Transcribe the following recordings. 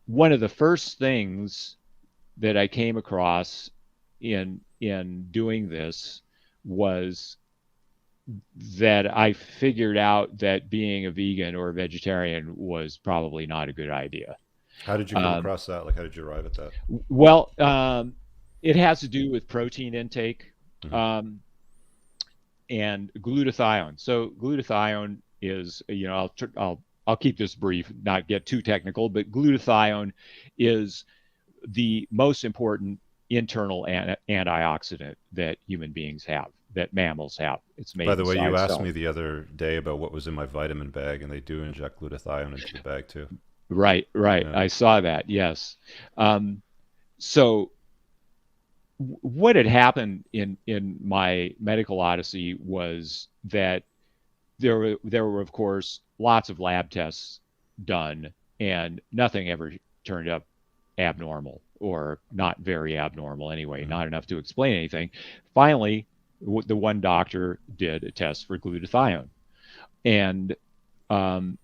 one of the first things that I came across in doing this was that I figured out that being a vegan or a vegetarian was probably not a good idea. How did you come Um, across that? Like, how did you arrive at that? well, it has to do with protein intake. Hmm. Um, and glutathione. So glutathione is, I'll keep this brief, not get too technical, but glutathione is the most important internal antioxidant that human beings have, that mammals have. It's By made the way, you inside asked me cells. the other day about what was in my vitamin bag, and they do inject glutathione into the bag too. Right, right. Yeah. I saw that. Yes. Um, so what had happened in my medical odyssey was that there were of course lots of lab tests done, and nothing ever turned up abnormal, or not very abnormal anyway, Hmm. not enough to explain anything. Finally, the one doctor did a test for glutathione, and um,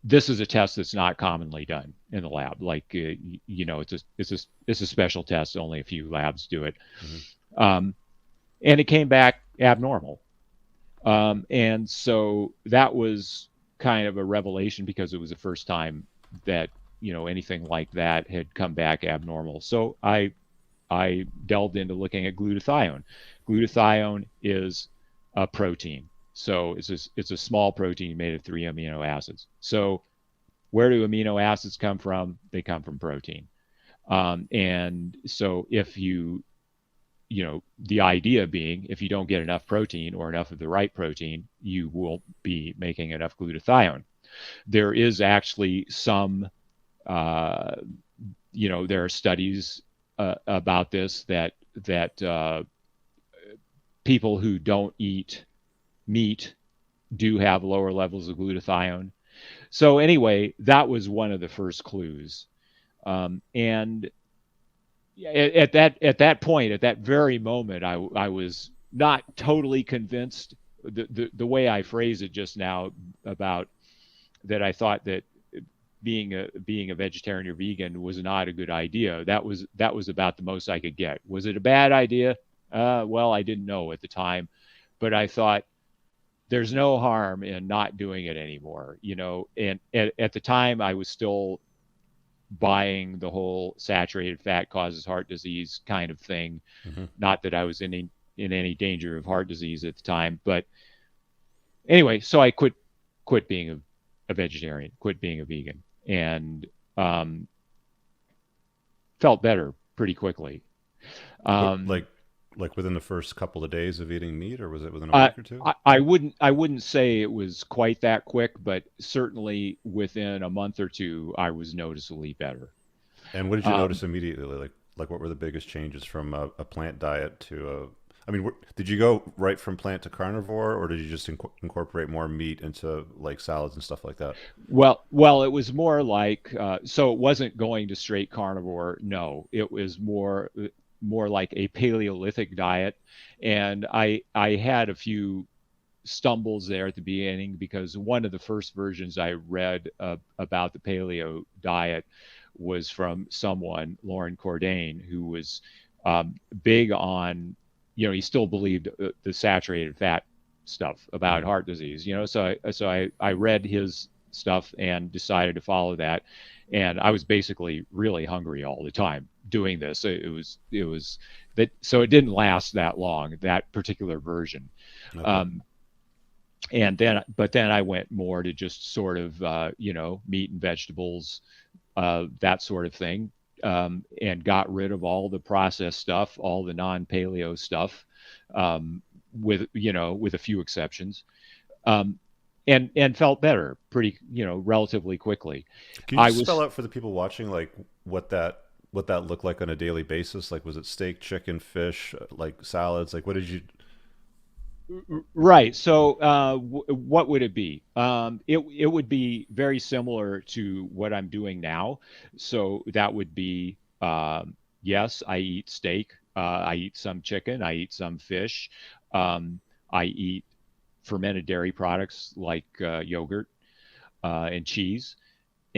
this is a test that's not commonly done in the lab. Like it's a special test. Only a few labs do it, Hmm. um, and it came back abnormal. And so that was kind of a revelation, because it was the first time that anything like that had come back abnormal. So I delved into looking at glutathione. Glutathione is a protein. So it's a small protein made of 3 amino acids. So where do amino acids come from? They come from protein. And so the idea being, if you don't get enough protein, or enough of the right protein, you won't be making enough glutathione. There is actually some, uh, there are studies about this, that people who don't eat meat do have lower levels of glutathione. So anyway, that was one of the first clues. And at that point, at that very moment, I was not totally convinced. The way I phrased it just now, about that, I thought that being a vegetarian or vegan was not a good idea. That was about the most I could get. Was it a bad idea? Well, I didn't know at the time, but I thought there's no harm in not doing it anymore. And at the time, I was still buying the whole saturated fat causes heart disease kind of thing. Hmm. Not that I was in any danger of heart disease at the time, but anyway, so I quit being a vegetarian, quit being a vegan, and um, felt better pretty quickly. What, Um, like within the first couple of days of eating meat, or was it within a I, week or two? I wouldn't say it was quite that quick, but certainly within a month or two, I was noticeably better. And what did you Um, notice immediately? Like what were the biggest changes from a plant diet to a? I mean, did you go right from plant to carnivore, or did you just incorporate more meat into like salads and stuff like that? well, it was more like, so it wasn't going to straight carnivore. No, it was more like a Paleolithic diet, and I had a few stumbles there at the beginning, because one of the first versions I read about the paleo diet was from someone, Lauren Cordain, who was big on, he still believed the saturated fat stuff about Hmm. heart disease. So I read his stuff and decided to follow that, and I was basically really hungry all the time doing this. It was that, so it didn't last that long, that particular version. Okay. Um, but then I went more to just sort of, meat and vegetables, that sort of thing, and got rid of all the processed stuff, all the non-paleo stuff, with a few exceptions, um, and felt better pretty, relatively quickly. Can you I just spell was out for the people watching like what that looked like on a daily basis? Like, was it steak, chicken, fish, like salads? Like, what did you? Right. So, what would it be? It would be very similar to what I'm doing now. So that would be, yes, I eat steak. I eat some chicken. I eat some fish. Um, I eat fermented dairy products like yogurt and cheese,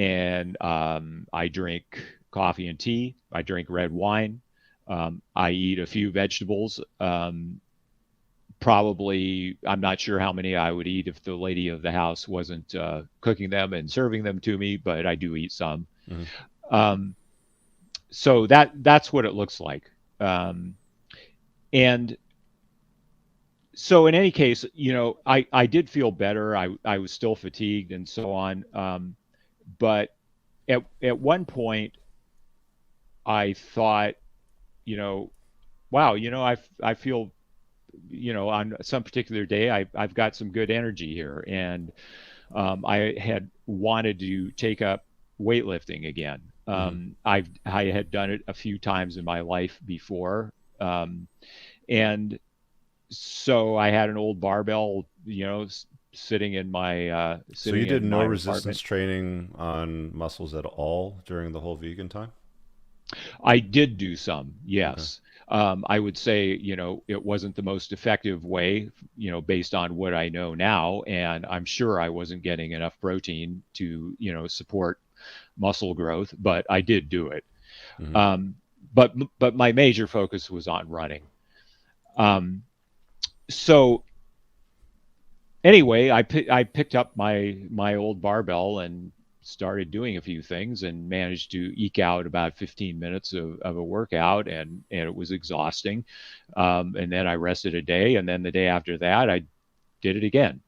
and I drink coffee and tea. I drink red wine. I eat a few vegetables. Probably, I'm not sure how many I would eat if the lady of the house wasn't cooking them and serving them to me, but I do eat some. Hmm. Um, so that's what it looks like. Um, and so in any case, I did feel better. I was still fatigued and so on. But at one point, I thought, you know, wow, I feel, on some particular day, I've got some good energy here. And I had wanted to take up weightlifting again. Hmm. I had done it a few times in my life before. And so I had an old barbell, So you sitting did in no my apartment. resistance training on muscles at all during the whole vegan time? I did do some, Okay. yes. I would say, it wasn't the most effective way, based on what I know now, and I'm sure I wasn't getting enough protein to, support muscle growth, but I did do it. Hmm. Um, but my major focus was on running. Um, so anyway, I picked up my old barbell and started doing a few things and managed to eke out about 15 minutes of a workout, and it was exhausting. And then I rested a day, and then the day after that I did it again,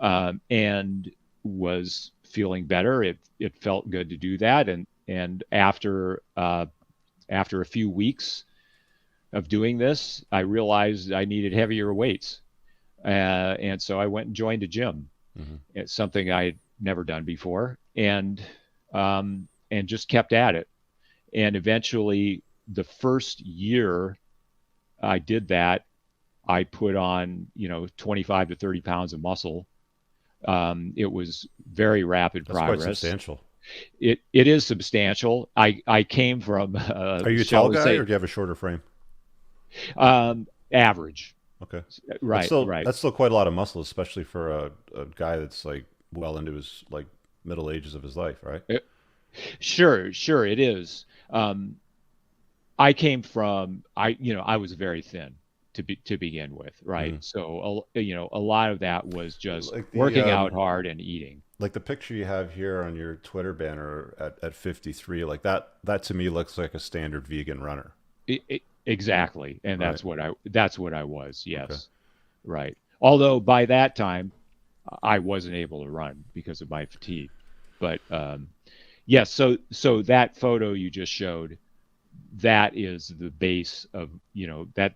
and was feeling better. It felt good to do that, and after a few weeks of doing this, I realized I needed heavier weights, and so I went and joined a gym. Hmm. It's something I'd never done before, and just kept at it. And eventually, the first year I did that, I put on 25 to 30 pounds of muscle. It was very rapid That's quite progress. substantial. It is substantial. I came from Are you a tall shall we guy or say do you have a shorter frame? average. Okay. Right, right. That's still quite a lot of muscle, especially for a guy that's like well into his like middle ages of his life, right? Uh, sure it is. I came from I was very thin to begin with, right? Hmm. So a lot of that was just Like working out hard and eating. the picture you have here on your Twitter banner at 53, like that to me looks like a standard vegan runner, Exactly, and right? that's what I was. Okay. Yes, right. Although by that time I wasn't able to run because of my fatigue. But yes, so that photo you just showed, that is the base of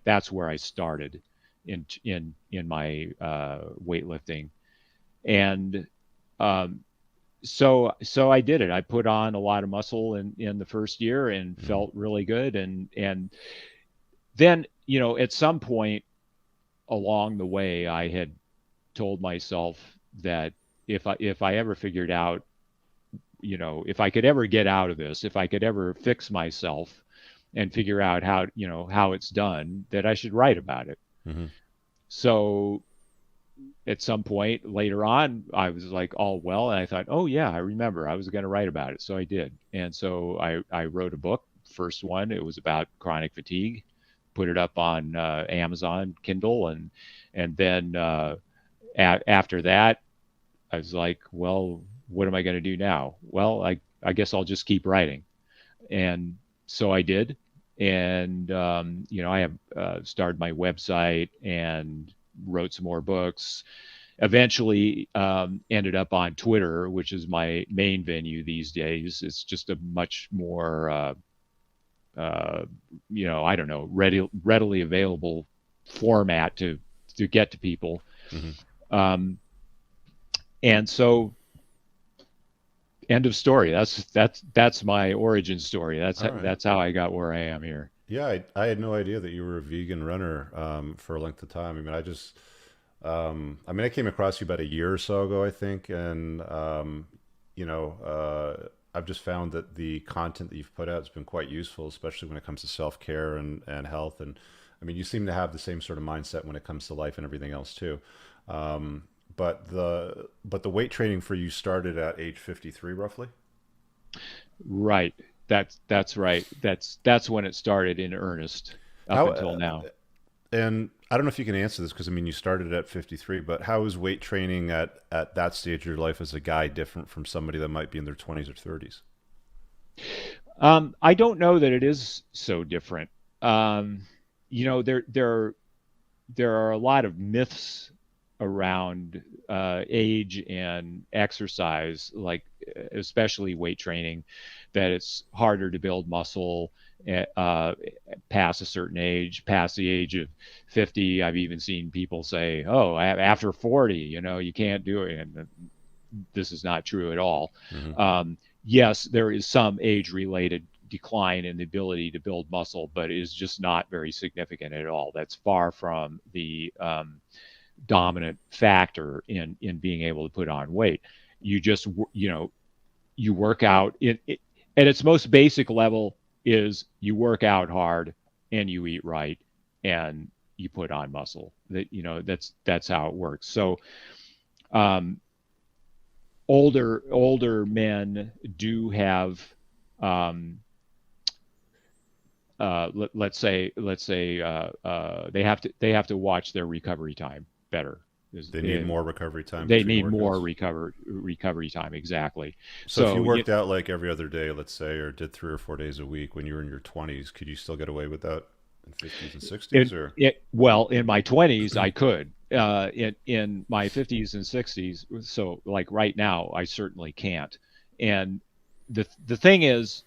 that's where I started in my weightlifting. And um, so I did it. I put on a lot of muscle in the first year and Hmm. felt really good. And then at some point along the way, I had told myself that if I ever figured out, if I could ever get out of this, if I could ever fix myself and figure out how it's done, that I should write about it. Hmm. So at some point later on, I was like, all well, and I thought, oh yeah, I remember I was going to write about it, so I did. And so I wrote a book. First one, it was about chronic fatigue. Put it up on Amazon Kindle, and then after that, I was like, well, what am I going to do now? Well, I guess I'll just keep writing. And so I did. And I have started my website and wrote some more books. Eventually, ended up on Twitter, which is my main venue these days. It's just a much more uh, I don't know, readily available format to get to people. Hmm. Um, and so end of story. That's my origin story. All right. That's how I got where I am here. Yeah, I had no idea that you were a vegan runner for a length of time. I mean, I mean, I came across you about a year or so ago, I think, and you know, I've just found that the content that you've put out has been quite useful, especially when it comes to self care and health. And I mean, you seem to have the same sort of mindset when it comes to life and everything else too. But the weight training for you started at age 53, roughly. Right. That's right. That's when it started in earnest up How until now. and I don't know if you can answer this because I mean you started at 53, but how is weight training at that stage of your life as a guy different from somebody that might be in their 20s or 30s? I don't know that it is so different. Um, there are a lot of myths around age and exercise, like especially weight training, that it's harder to build muscle past a certain age, past the age of 50. I've even seen people say, "Oh, after 40, you can't do it," and this is not true at all. Hmm. Yes, there is some age-related decline in the ability to build muscle, but it is just not very significant at all. That's far from the dominant factor in being able to put on weight. You just you work out at its most basic level is you work out hard and you eat right and you put on muscle. That's how it works. So um, older men do have um, let's say they have to watch their recovery time better. They need more recovery time They between need more workouts. recovery time, exactly. So if you So worked out like every other day, let's say, or did 3 or 4 days a week when you were in your 20s, could you still get away with that in 50s and 60s or? well, in my 20s I could. In my 50s and 60s, so like right now I certainly can't. And the thing is,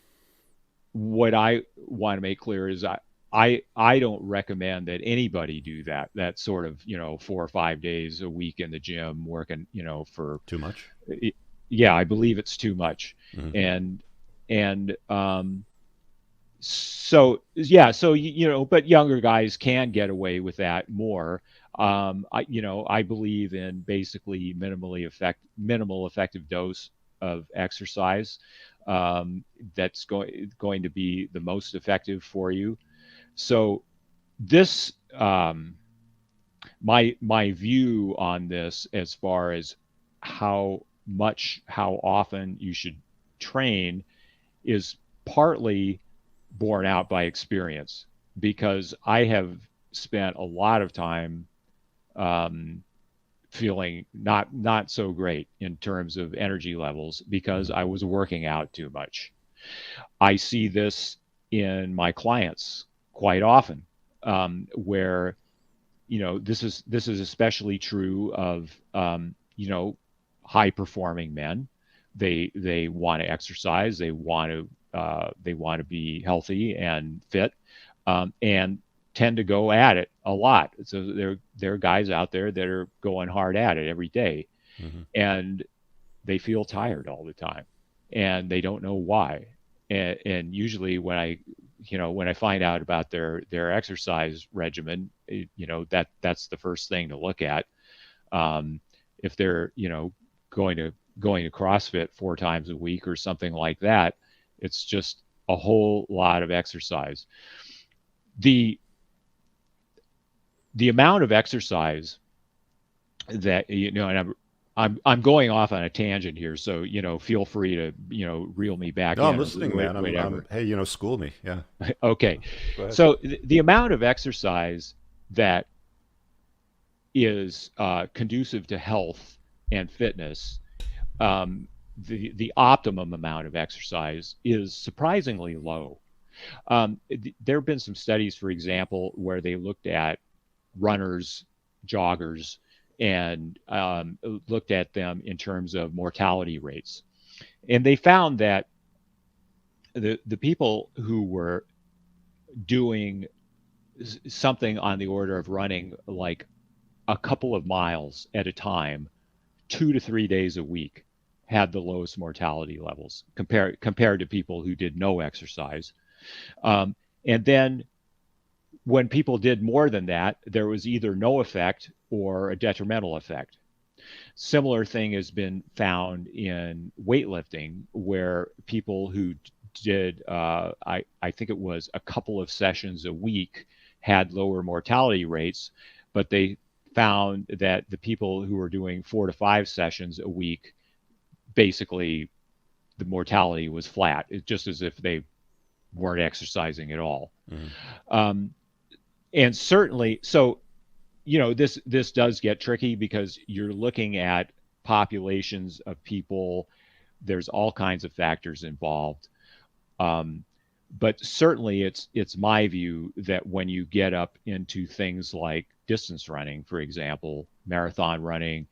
what I want to make clear is I don't recommend that anybody do that sort of 4 or 5 days a week in the gym working for Too much? yeah, I believe it's too much. Hmm. And and so yeah, so but younger guys can get away with that more. I believe in basically minimal effective dose of exercise. That's going to be the most effective for you. So this my view on this, as far as how often you should train, is partly borne out by experience, because I have spent a lot of time um, feeling not so great in terms of energy levels because Hmm. I was working out too much. I see this in my clients quite often, where this is especially true of high performing men. They want to exercise. They want to be healthy and fit, and tend to go at it a lot. So there are guys out there that are going hard at it every day, Hmm. and they feel tired all the time, and they don't know why. And usually when I find out about their exercise regimen, that's the first thing to look at. Um, if they're going to going to CrossFit 4 times a week or something like that, it's just a whole lot of exercise. The the amount of exercise that and I'm going off on a tangent here, so feel free to reel me back No, I'm in or listening, man. I'm, whatever. hey, school me. Yeah. Okay, Go ahead. so the amount of exercise that is conducive to health and fitness, um, the optimum amount of exercise is surprisingly low. There have been some studies, for example, where they looked at runners, joggers, and looked at them in terms of mortality rates. And they found that the people who were doing something on the order of running like a couple of miles at a time, 2 to 3 days a week, had the lowest mortality levels compared to people who did no exercise. And then when people did more than that, there was either no effect or a detrimental effect. Similar thing has been found in weightlifting, where people who did, I think it was a couple of sessions a week, had lower mortality rates, but they found that the people who were doing 4 to 5 sessions a week basically the mortality was flat. It's just as if they weren't exercising at all. Mm-hmm. Um, and certainly, so this does get tricky because you're looking at populations of people. There's all kinds of factors involved. Um, but certainly it's my view that when you get up into things like distance running, for example, marathon running,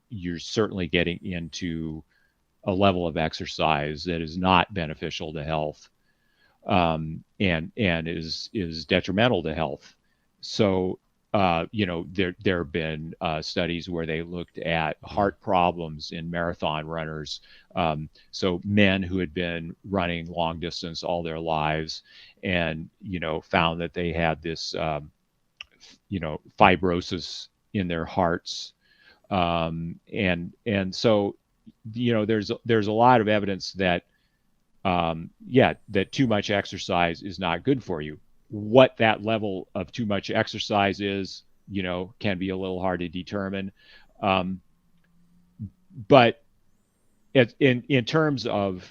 you're certainly getting into a level of exercise that is not beneficial to health, and is detrimental to health. So there have been studies where they looked at Mm-hmm. heart problems in marathon runners. So men who had been running long distance all their lives, and found that they had this fibrosis in their hearts, and so there's a lot of evidence that that too much exercise is not good for you. What that level of too much exercise is, can be a little hard to determine. Um, but in terms of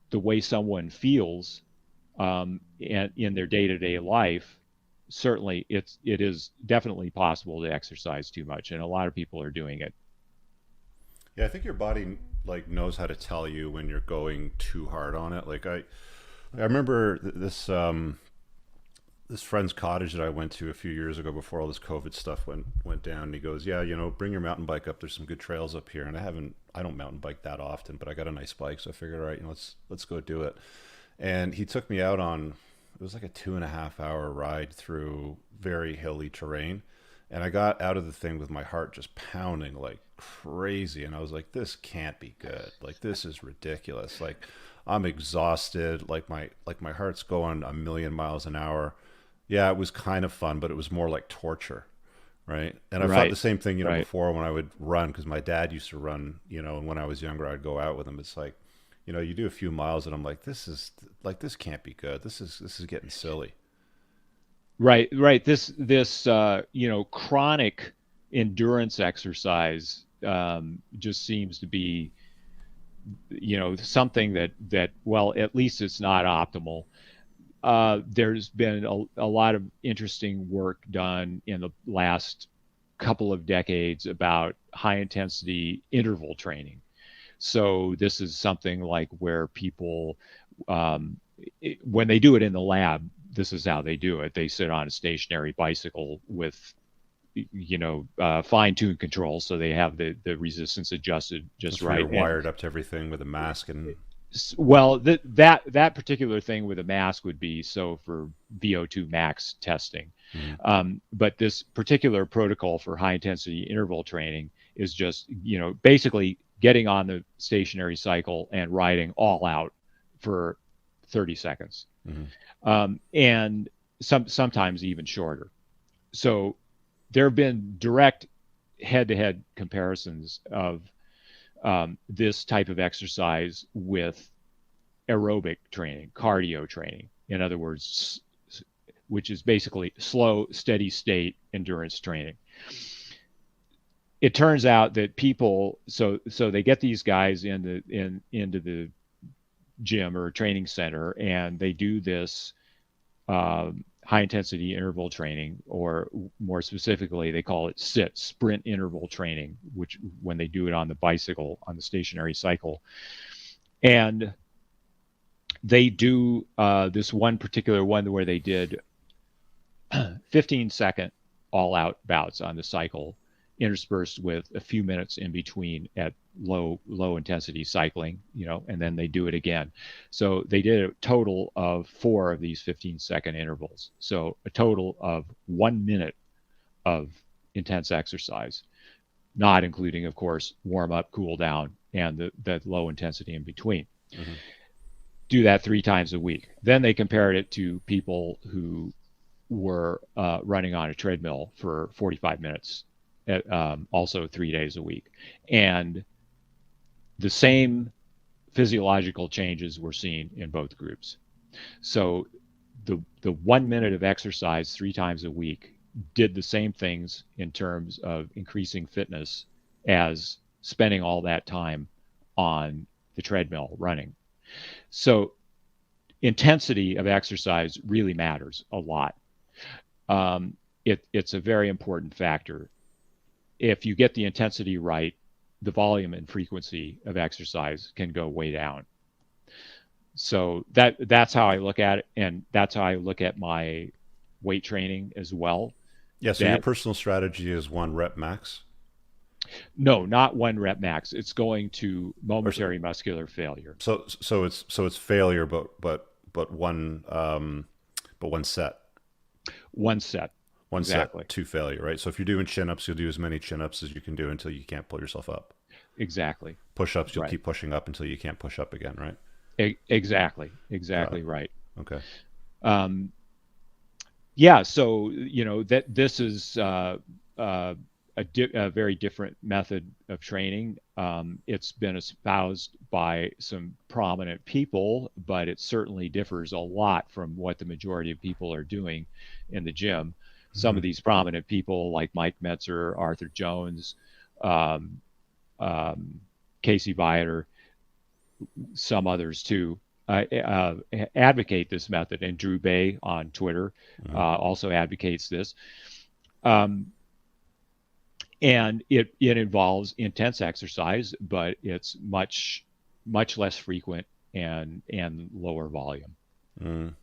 the way someone feels, and in their day-to-day life, certainly it is definitely possible to exercise too much, and a lot of people are doing it. Yeah, I think your body like knows how to tell you when you're going too hard on it. Like I remember this friend's cottage that I went to a few years ago before all this COVID stuff went down. And he goes, "Yeah, bring your mountain bike up. There's some good trails up here." And I don't mountain bike that often, but I got a nice bike, so I figured, all right, let's go do it. And he took me out on, it was like a 2.5 hour ride through very hilly terrain. And I got out of the thing with my heart just pounding like crazy. And I was like, this can't be good. Like, this is ridiculous. Like, I'm exhausted. Like my heart's going a million miles an hour. Yeah, it was kind of fun, but it was more like torture. Right. And I thought the Right, same thing, right. before when I would run, because my dad used to run, and when I was younger, I'd go out with him. It's like, you do a few miles and I'm like, this can't be good. This is getting silly. Right, right. This chronic endurance exercise just seems to be something that well, at least it's not optimal. There's been a lot of interesting work done in the last couple of decades about high intensity interval training. So this is something like where people, when they do it in the lab, this is how they do it. They sit on a stationary bicycle with, fine-tuned controls, so they have the resistance adjusted just That's where you're right. And wired up to everything with a mask and. well, that particular thing with a mask would be so for VO2 max testing. Mhm. But this particular protocol for high intensity interval training is just, basically getting on the stationary cycle and riding all out for 30 seconds. Mhm. And sometimes even shorter. So there have been direct head-to-head comparisons of this type of exercise with aerobic training, cardio training. In other words, which is basically slow, steady state endurance training. It turns out that people, so they get these guys into the gym or training center, and they do this high intensity interval training, or more specifically, they call it sprint interval training, which when they do it on the bicycle, on the stationary cycle. And they do this one particular one where they did 15-second all out bouts on the cycle, interspersed with a few minutes in between at low intensity cycling, and then they do it again. So they did a total of 4 of these 15-second intervals. So a total of 1 minute of intense exercise, not including, of course, warm up, cool down, and the low intensity in between. Mhm. Do that 3 times a week. Then they compared it to people who were running on a treadmill for 45 minutes, also 3 days a week. And the same physiological changes were seen in both groups. So the 1 minute of exercise 3 times a week did the same things in terms of increasing fitness as spending all that time on the treadmill running. So intensity of exercise really matters a lot. It's a very important factor. If you get the intensity right, the volume and frequency of exercise can go way down. So that's how I look at it, and that's how I look at my weight training as well. Yeah. So your That personal strategy is 1 rep max, no, not 1 rep max. It's going to or momentary muscular failure. so it's failure, but one set, One set, one exactly, set to failure, right? So if you're doing chin ups, you'll do as many chin ups as you can do until you can't pull yourself up. exactly, Push ups, you'll right, keep pushing up until you can't push up again, right? exactly, Got it. exactly right. Okay. Um, yeah, so that this is a very different method of training. It's been espoused by some prominent people, but it certainly differs a lot from what the majority of people are doing in the gym. Some Hmm. of these prominent people, like Mike Metzer, Arthur Jones, um, um, Casey Viator, some others too, advocate this method. And Drew Bay on Twitter Hmm. also advocates this. Um, and it involves intense exercise, but it's much less frequent and lower volume. Mm.